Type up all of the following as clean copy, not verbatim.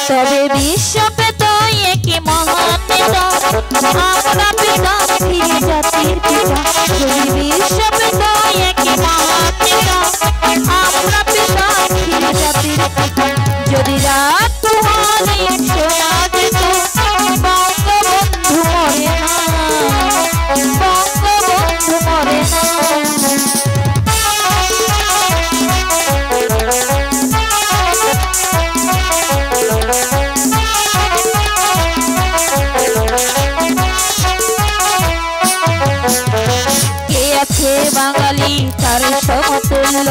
তবে বিশ্ব পেত একই মহান নেতা, আমরা পেতাম ফিরে জাতির পিতা। যদি বিশ্ব পেত একই মহান নেতা, আমরা পেতাম ফিরে জাতির পিতা। যদি রাত পোহালে শোনা যেত বঙ্গবন্ধু মরে না, বঙ্গবন্ধু মরে না। বাঙালি তার সমতুল্য,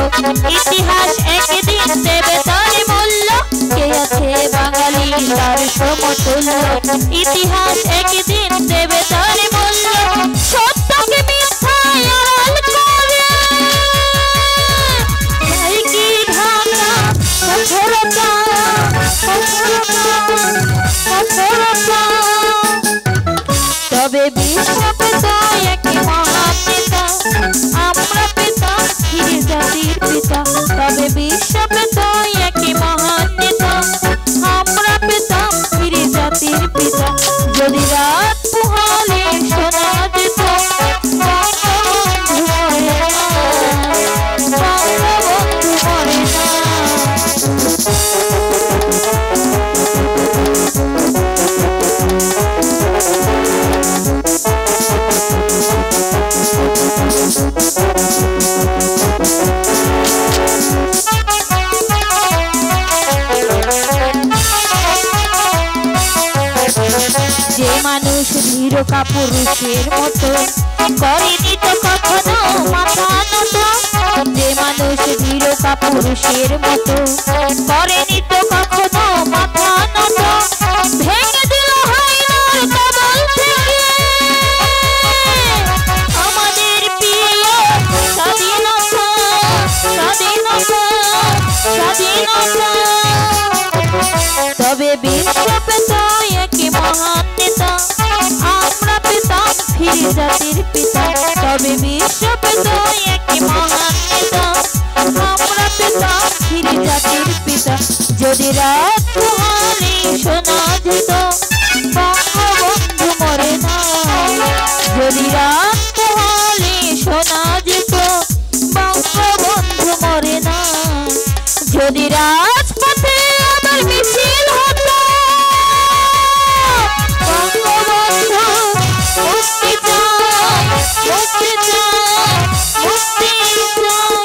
ইতিহাস একদিন দেবে তার মূল্য। কে আছে বাঙালি তার সমতুল্য, ইতিহাস একদিন দেবে তার মূল্য। সত্যকে মিথ্যায় আড়াল করে তাই কি ঢাকা কঠোরতা, কঠোরতা। তবে বিশ্ব পেত একই মহান নেতা, আমরা পেতাম ফিরে জাতির পিতা। তবে বিশ্ব পেত একই মহান নেতা, আমরা পেতাম ফিরে জাতির পিতা। যদি রাত পোহালে শোনা যেত বঙ্গবন্ধু মরে না, বঙ্গবন্ধু মরে না। যে মানুষ ধীর কাপুরুষের মতো করেনি তো কখনো মাথা নত, যে মানুষ ধীর কাপুরুষের মতো করেনি তো কখনো মাথা নত। ভেঙে দিল হায়নার কবল থেকে আমাদের প্রিয় স্বাধীনতা, স্বাধীনতা, স্বাধীনতা। তবে বিশ্ব পেত একই মহান নেতা, আমরা পেতাম ফিরে জাতির পিতা। তবে বিশ্ব পেত একই মহান নেতা, আমরা পেতাম ফিরে জাতির পিতা। যদি রাত পোহালে শোনা যেত বঙ্গবন্ধু মরে না, যদি রাত পোহালে শোনা যেত বঙ্গবন্ধু মরে না। যদি রাজপথে আবার মিছিল হতো বঙ্গবন্ধু মুক্তি চাই, মুক্তি চাই, মুক্তি চাই।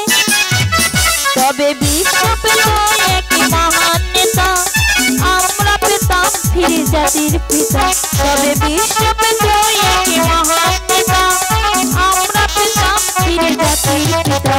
তবে বিশ্ব পেত একই মহান নেতা, আমরা পেতাম ফিরে জাতির পিতা। তবে বিশ্ব পেত একই মহান নেতা, আমরা পেতাম ফিরে জাতির পিতা।